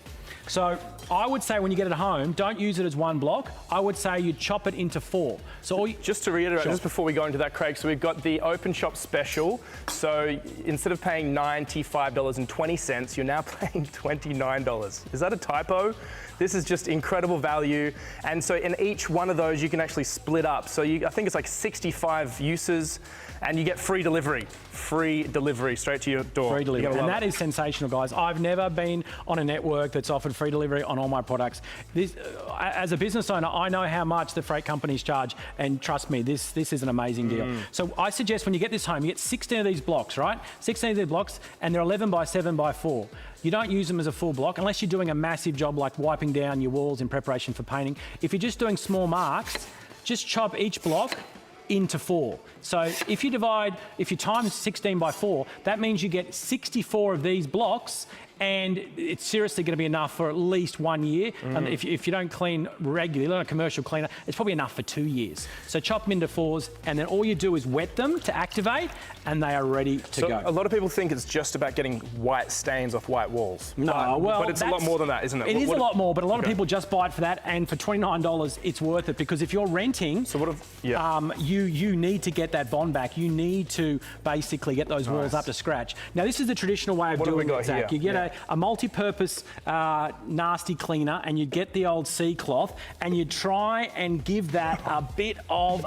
So I would say when you get it home, don't use it as one block. I would say you chop it into 4. So
just to reiterate, just before we go into that, Craig, so we've got the Openshop special. So instead of paying $95.20, you're now paying $29. Is that a typo? This is just incredible value. And so in each one of those, you can actually split up. So I think it's like 65 uses, and you get free delivery. Free delivery straight to your door.
Free delivery. And that is sensational, guys. I've never been on a network that's offered free delivery on all my products. This, as a business owner, I know how much the freight companies charge, and trust me, this is an amazing deal. So I suggest when you get this home, you get 16 of these blocks, right? 16 of these blocks, and they're 11 by 7 by 4. You don't use them as a full block unless you're doing a massive job like wiping down your walls in preparation for painting. If you're just doing small marks, just chop each block into 4. So if you times 16 by 4, that means you get 64 of these blocks, and it's seriously going to be enough for at least 1 year. If you don't clean regularly, like a commercial cleaner, it's probably enough for 2 years. So chop them into 4s, and then all you do is wet them to activate, and they are ready to go.
A lot of people think it's just about getting white stains off white walls.
No,
but it's a lot more than that, isn't it?
It is a lot more, but a lot of people just buy it for that, and for $29, it's worth it, because if you're renting, you need to get that bond back. You need to basically get those walls up to scratch. Now, this is the traditional way of doing it, Zach. You get a multi-purpose nasty cleaner, and you get the old sea cloth, and you try and give that a bit of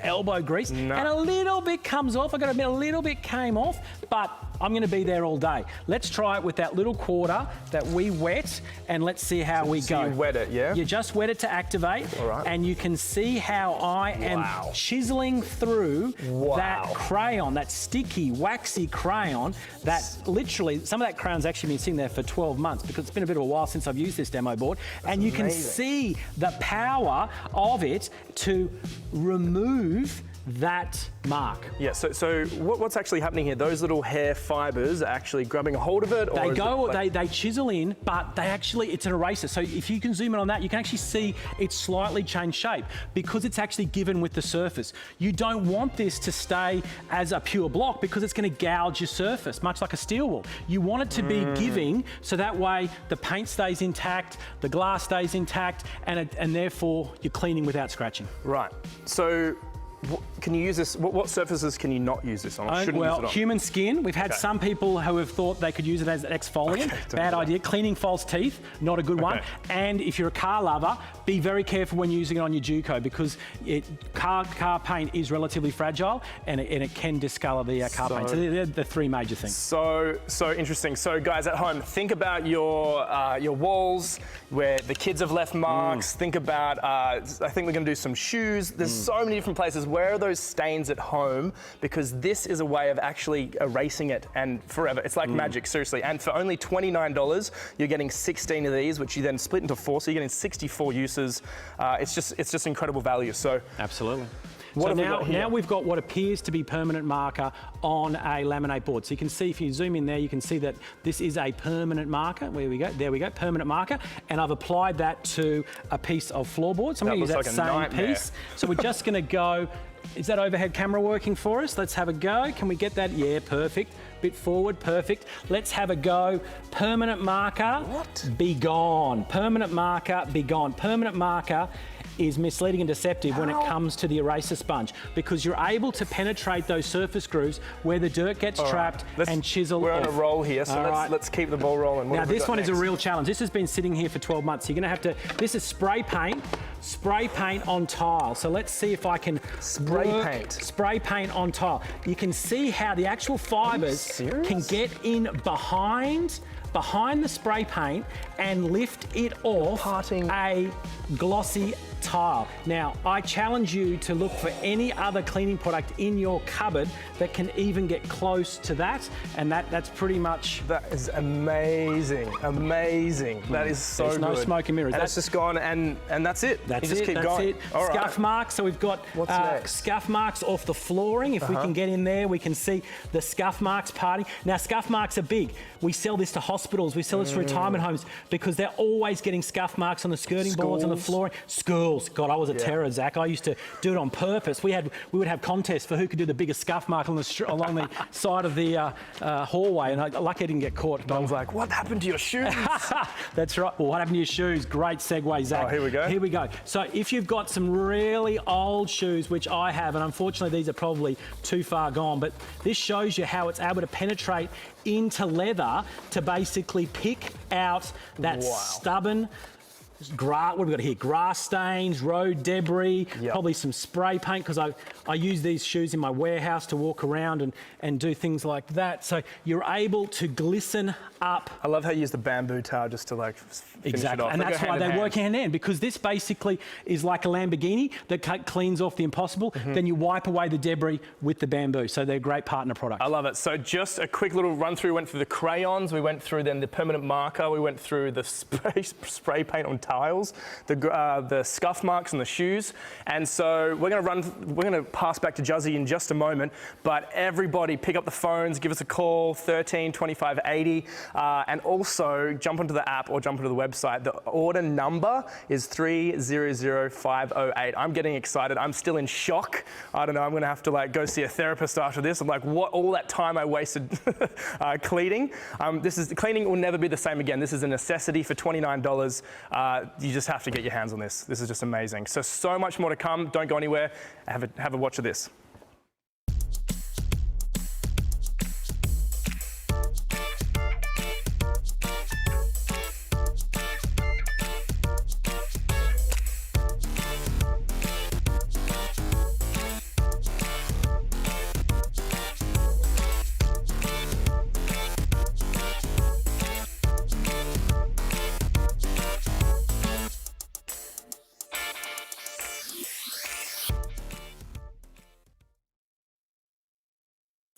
elbow grease, and a little bit comes off. I got to admit, a little bit came off, but I'm going to be there all day. Let's try it with that little quarter that we wet, and let's see how we go.
You wet it, yeah?
You just wet it to activate,
All right.
and you can see how I am chiseling through that crayon, that sticky, waxy crayon that literally, some of that crayon's actually been sitting there for 12 months because it's been a bit of a while since I've used this demo board. And you can see the power of it to remove that mark.
Yeah, so what's actually happening here? Those little hair fibers are actually grabbing a hold of it? Or
they chisel in, but it's an eraser. So if you can zoom in on that, you can actually see it's slightly changed shape because it's actually given with the surface. You don't want this to stay as a pure block because it's going to gouge your surface, much like a steel wool. You want it to be giving, so that way the paint stays intact, the glass stays intact, and therefore you're cleaning without scratching.
Right. So can you use this? What surfaces can you not use this on?
Well, human skin. We've had some people who have thought they could use it as exfoliant. Bad idea. Cleaning false teeth, not a good one. And if you're a car lover, be very careful when using it on your Juco because car paint is relatively fragile and it can discolour the car paint. So they're the three major things.
So interesting. So guys at home, think about your walls where the kids have left marks. Think about, I think we're going to do some shoes. There's so many different places. Where are those stains at home? Because this is a way of actually erasing it and forever. It's like magic, seriously. And for only $29, you're getting 16 of these, which you then split into 4, so you're getting 64 uses. It's just incredible value. So
absolutely. So now we've got what appears to be permanent marker on a laminate board. So you can see, if you zoom in there, you can see that this is a permanent marker. There we go, permanent marker. And I've applied that to a piece of floorboard. So I'm going to use that same piece. So we're just going to go, is that overhead camera working for us? Let's have a go. Can we get that? Yeah, perfect. Bit forward, perfect. Let's have a go. Permanent marker, be gone. Permanent marker, be gone. Permanent marker is misleading and deceptive when it comes to the eraser sponge because you're able to penetrate those surface grooves where the dirt gets trapped and chisel
We're
off.
on a roll here, so let's keep the ball rolling.
Now this one is a real challenge. This has been sitting here for 12 months. You're going to have to, this is spray paint on tile. So let's see if I can spray paint on tile. You can see how the actual fibers can get in behind the spray paint and lift it off a glossy tile. Now, I challenge you to look for any other cleaning product in your cupboard that can even get close to that, and that's pretty much...
That is amazing, amazing. That is so good.
There's no smoke and mirrors.
And it's just gone, and that's it.
That's
you just keep going.
It. Scuff marks, so we've got scuff marks off the flooring. If we can get in there, we can see the scuff marks parting. Now, scuff marks are big. We sell this to hospitals, we sell this to retirement homes because they're always getting scuff marks on the skirting boards, on the flooring. Schools. God, I was a terror, Zach. I used to do it on purpose. We would have contests for who could do the biggest scuff mark along the side of the hallway, and lucky I didn't get caught.
Dom's like, what happened to your shoes?
That's right. Well, what happened to your shoes? Great segue, Zach.
Oh, here we go.
Here we go. So if you've got some really old shoes, which I have, and unfortunately these are probably too far gone, but this shows you how it's able to penetrate into leather to basically pick out that stubborn what have we got here? Grass stains, road debris, probably some spray paint because I use these shoes in my warehouse to walk around and do things like that. So you're able to glisten up.
I love how you use the bamboo towel just to like finish it off.
And that's why they work hand in hand, because this basically is like a Lamborghini that cleans off the impossible. Then you wipe away the debris with the bamboo. So they're a great partner product.
I love it. So just a quick little run through. We went through the crayons, we went through then the permanent marker, we went through the spray paint on tiles, the scuff marks on the shoes. And so we're going to pass back to Juzzy in just a moment, but everybody pick up the phones, give us a call, 13 25 80, and also jump onto the app or jump onto the website. The order number is 300508. I'm getting excited. I'm still in shock. I don't know, I'm going to have to like go see a therapist after this. I'm like, what, all that time I wasted cleaning. Cleaning will never be the same again. This is a necessity for $29. You just have to get your hands on this. This is just amazing. So much more to come. Don't go anywhere. Have a watch of this.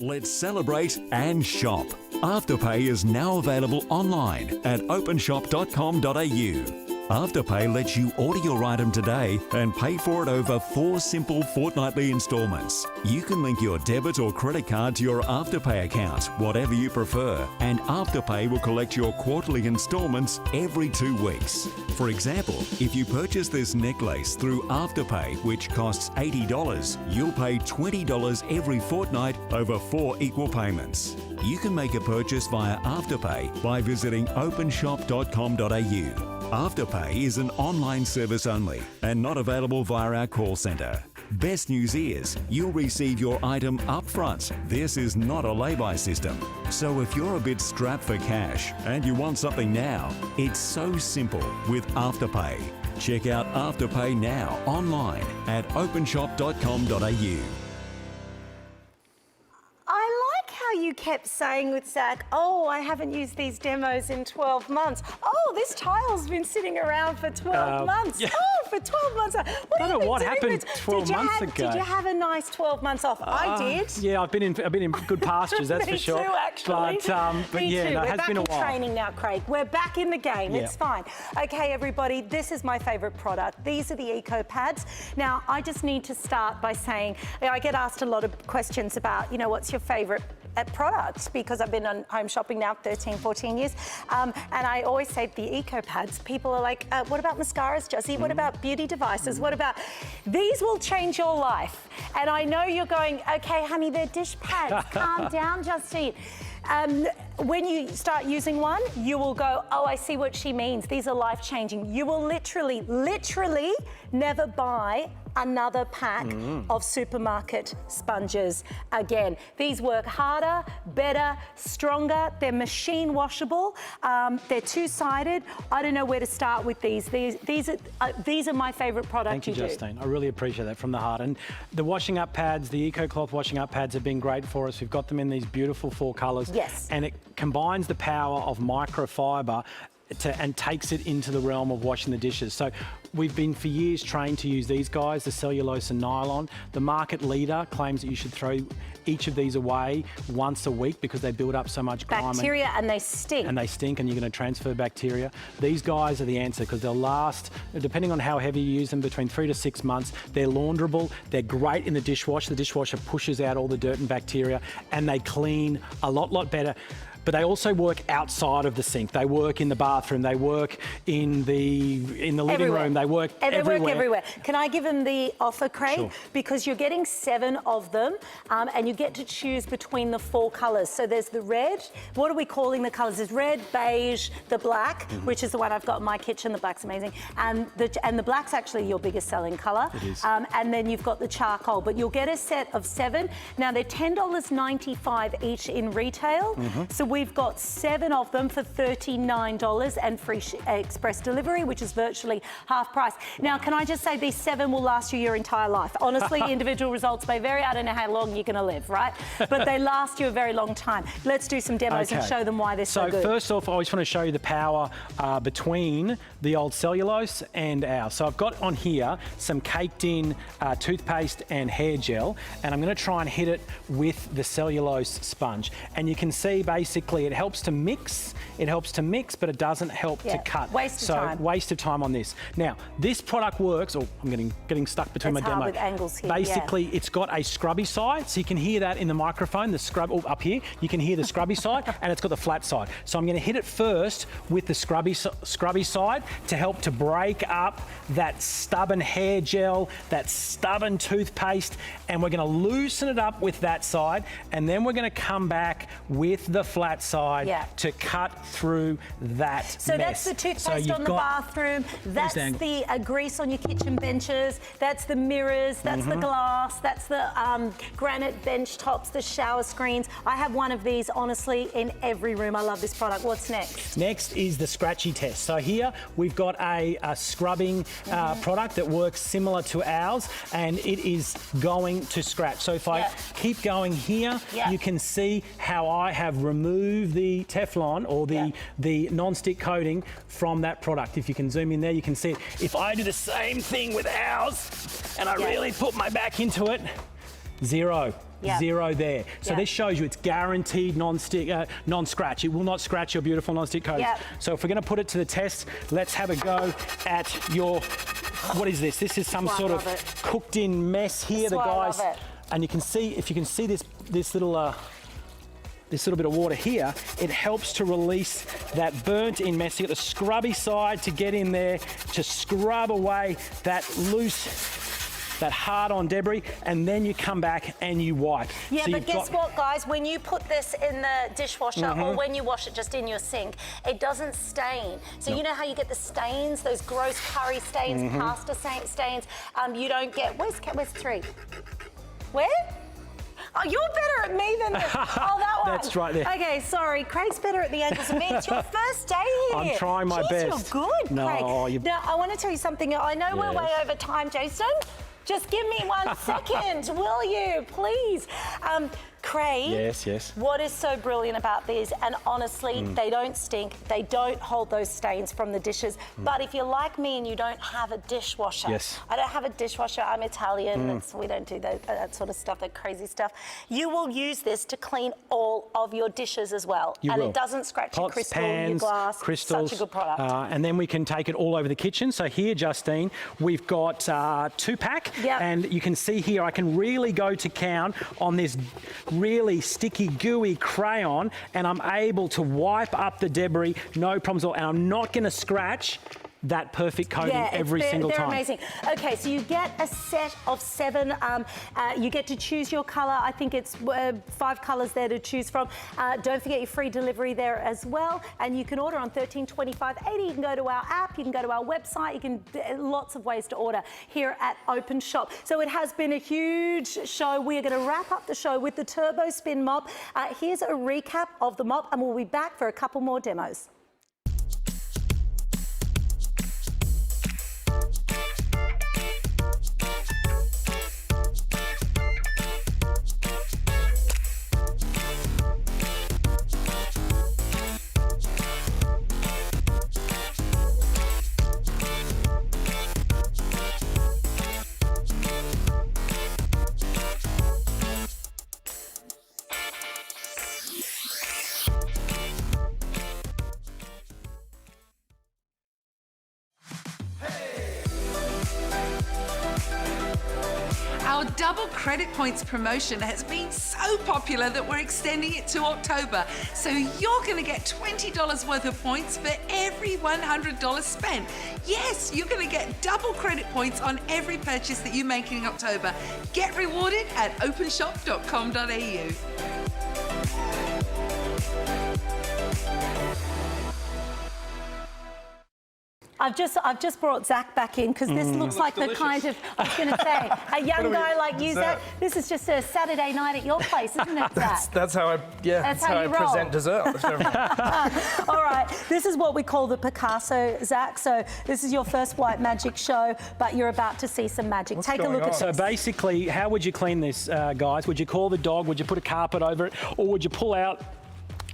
Let's celebrate and shop. Afterpay is now available online at openshop.com.au. Afterpay lets you order your item today and pay for it over 4 simple fortnightly instalments. You can link your debit or credit card to your Afterpay account, whatever you prefer, and Afterpay will collect your quarterly instalments every 2 weeks. For example, if you purchase this necklace through Afterpay, which costs $80, you'll pay $20 every fortnight over 4 equal payments. You can make a purchase via Afterpay by visiting openshop.com.au. Afterpay is an online service only and not available via our call centre. Best news is you'll receive your item up front. This is not a lay-by system. So if you're a bit strapped for cash and you want something now, it's so simple with Afterpay. Check out Afterpay now online at openshop.com.au.
You kept saying with Zach, oh, I haven't used these demos in 12 months. Oh, this tile's been sitting around for 12 months.
Yeah.
Oh, for 12 months. What
I don't know what happened 12 months ago.
Did you have a nice 12 months off? I did.
Yeah, I've been in good pastures, that's for sure.
Me too, actually.
But
Me
yeah,
too.
no, it
We're
has
back
been a
in
while.
training now, Craig. We're back in the game.
Yeah.
It's fine. Okay, everybody, this is my favourite product. These are the Eco Pads. Now, I just need to start by saying, I get asked a lot of questions about, what's your favourite products, because I've been on home shopping now 13, 14 years. And I always say the Eco Pads, people are like, what about mascaras, Josie? What about beauty devices? What about... These will change your life. And I know you're going, okay, honey, they're dish pads. Calm down, Justine. When you start using one, you will go, oh, I see what she means. These are life-changing. You will literally never buy another pack of supermarket sponges again. These work harder, better, stronger. They're machine washable. They're two-sided. I don't know where to start with these. These are my favourite product.
Thank you, Justine. I really appreciate that from the heart. And the washing up pads, the Eco Cloth washing up pads have been great for us. We've got them in these beautiful 4 colours.
Yes.
And it combines the power of microfiber and takes it into the realm of washing the dishes. So we've been for years trained to use these guys, the cellulose and nylon. The market leader claims that you should throw each of these away once a week because they build up so much grime.
Bacteria and they stink.
And you're going to transfer bacteria. These guys are the answer because they'll last, depending on how heavy you use them, between 3 to 6 months. They're launderable. They're great in the dishwasher. The dishwasher pushes out all the dirt and bacteria and they clean a lot better. But they also work outside of the sink. They work in the bathroom. They work in the living room. They work everywhere.
They work everywhere. Can I give them the offer, Craig?
Sure.
Because you're getting 7 of them, and you get to choose between the 4 colours. So there's the red. What are we calling the colours? There's red, beige, the black, which is the one I've got in my kitchen. The black's amazing, and the black's actually your biggest selling colour.
It is.
And then you've got the charcoal. But you'll get a set of 7. Now they're $10.95 each in retail. So we've got 7 of them for $39 and free express delivery, which is virtually half price. Now, can I just say these 7 will last you your entire life? Honestly, individual results may vary. I don't know how long you're going to live, right? But they last you a very long time. Let's do some demos and show them why they're so good.
So first off, I just want to show you the power between the old cellulose and ours. So I've got on here some caked in toothpaste and hair gel, and I'm going to try and hit it with the cellulose sponge. And you can see basically it helps to mix, but it doesn't help to cut.
Waste of time.
Waste of time on this. Now, this product works, I'm getting stuck between my demo.
With angles here,
basically, it's got a scrubby side, so you can hear that in the microphone, the scrub, up here, you can hear the scrubby side, and it's got the flat side. So I'm going to hit it first with the scrubby side to help to break up that stubborn hair gel, that stubborn toothpaste, and we're going to loosen it up with that side, and then we're going to come back with the flat side to cut through that
So
mess.
that's the toothpaste on the bathroom, that's the grease on your kitchen benches, that's the mirrors, that's the glass, that's the granite bench tops, the shower screens. I have one of these, honestly, in every room. I love this product. What's next?
Next is the scratchy test. So here we've got a scrubbing product that works similar to ours, and it is going to scratch. So if I keep going here, you can see how I have removed the Teflon or the non-stick coating from that product. If you can zoom in there, you can see it. If I do the same thing with ours and I really put my back into it, Zero.
Yep.
Zero there. So
Yep.
this shows you it's guaranteed non-stick, non-scratch. It will not scratch your beautiful non-stick coatings.
Yep.
So if we're going to put it to the test, let's have a go at your, what is this? This is some sort of cooked in mess here, the guys. And you can see, if you can see this little bit of water here, it helps to release that burnt in mess. You get the scrubby side to get in there to scrub away that loose, that hard-on debris, and then you come back and you wipe.
Yeah,
so
but guess what, guys? When you put this in the dishwasher or when you wash it just in your sink, it doesn't stain. So you know how you get the stains, those gross curry stains, pasta stains? You don't get... Where's 3? Where? Oh, you're better at me than this. Oh, that one.
That's right there.
Okay, sorry. Craig's better at the angles than me. It's your first day here.
I'm trying my best.
You're good,
No,
Craig. Now, I want to tell you something. I know we're way over time, Jason. Just give me 1 second, will you, please? Craig,
yes.
What is so brilliant about these, and honestly, they don't stink, they don't hold those stains from the dishes, but if you're like me and you don't have a dishwasher, I don't have a dishwasher, I'm Italian, we don't do that sort of stuff, that crazy stuff, you will use this to clean all of your dishes as well. It doesn't scratch your crystal, your glass,
crystals,
such a good product.
And then we can take it all over the kitchen. So here, Justine, we've got 2-pack, and you can see here, I can really go to count on this really sticky, gooey crayon, and I'm able to wipe up the debris, no problems at all, and I'm not going to scratch that perfect coating every single time.
They're amazing. Okay, so you get a set of 7. You get to choose your colour. I think it's 5 colours there to choose from. Don't forget your free delivery there as well. And you can order on 1325.80. You can go to our app. You can go to our website. You can lots of ways to order here at Openshop. So it has been a huge show. We're going to wrap up the show with the Turbo Spin Mop. Here's a recap of the mop, and we'll be back for a couple more demos.
Our double credit points promotion has been so popular that we're extending it to October. So you're going to get $20 worth of points for every $100 spent. Yes, you're going to get double credit points on every purchase that you make in October. Get rewarded at openshop.com.au.
I've just brought Zach back in because this looks like the kind of, I was going to say, a young guy like you, Zach. This is just a Saturday night at your place, isn't it, Zach?
That's how I, that's how I present dessert.
All right, this is what we call the Picasso, Zach. So this is your first white magic show, but you're about to see some magic. Take a look at this.
So basically, how would you clean this, guys? Would you call the dog? Would you put a carpet over it? Or would you pull out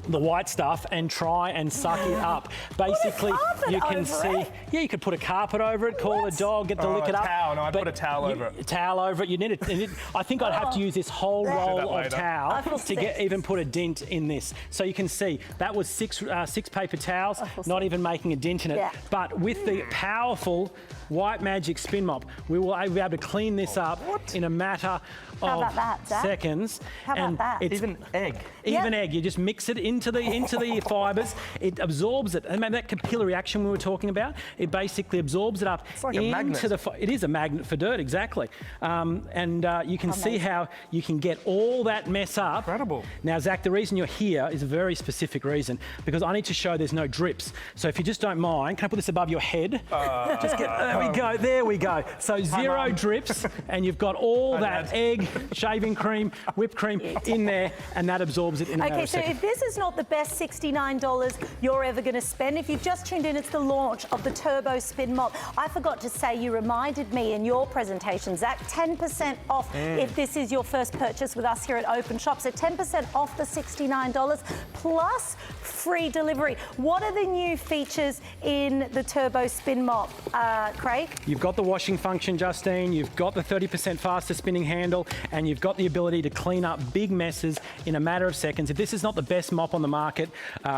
the white stuff and try and suck it up? Basically, you can see. Yeah, you could put a carpet over it, call the dog, get to lick it up.
Towel. No, I'd put a towel over it.
A towel over it. You need it. I think I'd have to use this whole roll of towel to even put a dent in this. So you can see that was six paper towels, not even making a dent in it.
Yeah.
But with the powerful White Magic Spin Mop, we will be able to clean this up in a matter of seconds.
How about that?
It's
even egg.
Even egg. You just mix it into the fibres. It absorbs it. And that capillary action we were talking about, it basically absorbs it up into the. It is a magnet for dirt, exactly. You can see how you can get all that mess up.
Incredible.
Now, Zach, the reason you're here is a very specific reason, because I need to show there's no drips. So if you just don't mind, can I put this above your head? Just get. There we go. So 0 drips, and you've got all that egg, shaving cream, whipped cream in there, and that absorbs it in a matter of seconds.
Okay, so if this is not the best $69 you're ever going to spend, if you've just tuned in, it's the launch of the Turbo Spin Mop. I forgot to say, you reminded me in your presentation, Zach, 10% off if this is your first purchase with us here at Openshop. So 10% off the $69 plus free delivery. What are the new features in the Turbo Spin Mop, Craig?
You've got the washing function, Justine. You've got the 30% faster spinning handle. and you've got the ability to clean up big messes in a matter of seconds. If this is not the best mop on the market,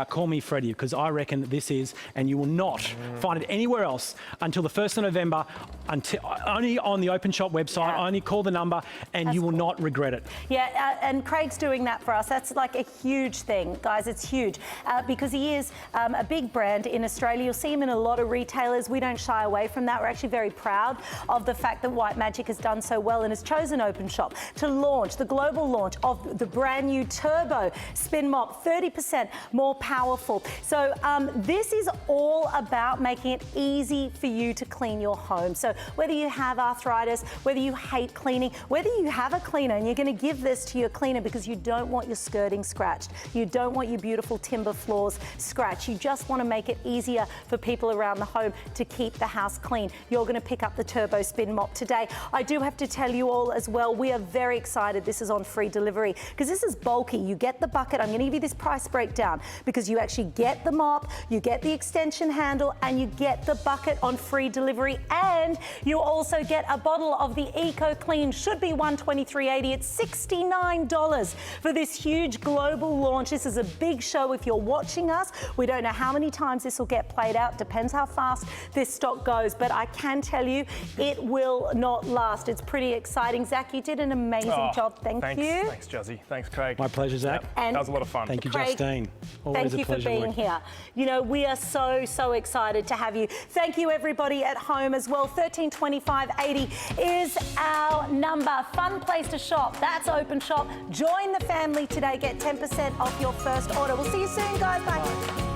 call me Freddie, because I reckon that this is, and you will not find it anywhere else until the 1st of November, only on the Openshop website. Only call the number and you will not regret it.
Yeah, and Craig's doing that for us. That's like a huge thing, guys. It's huge because he is a big brand in Australia. You'll see him in a lot of retailers. We don't shy away from that. We're actually very proud of the fact that White Magic has done so well and has chosen Openshop to launch the global launch of the brand new Turbo Spin Mop, 30% more powerful. So this is all about making it easy for you to clean your home. So whether you have arthritis, whether you hate cleaning, whether you have a cleaner and you're going to give this to your cleaner because you don't want your skirting scratched, you don't want your beautiful timber floors scratched, you just want to make it easier for people around the home to keep the house clean, you're going to pick up the Turbo Spin Mop today. I do have to tell you all as well, we are very excited this is on free delivery because this is bulky. You get the bucket. I'm going to give you this price breakdown because you actually get the mop, you get the extension handle, and you get the bucket on free delivery, and you also get a bottle of the Eco Clean. Should be $123.80. It's $69 for this huge global launch. This is a big show. If you're watching us, we don't know how many times this will get played out. Depends how fast this stock goes, but I can tell you it will not last. It's pretty exciting. Zach, you did an amazing job. Thank you.
Thanks, Jazzy. Thanks, Craig.
My pleasure, Zach.
Yep.
And
that was a lot of fun.
Thank you,
Craig,
Justine. Always
thank you
a pleasure
for being
working.
here. You know, we are so excited to have you. Thank you, everybody at home as well. $13.25.80 is our number. Fun place to shop. That's Openshop. Join the family today. Get 10% off your first order. We'll see you soon, guys. Bye.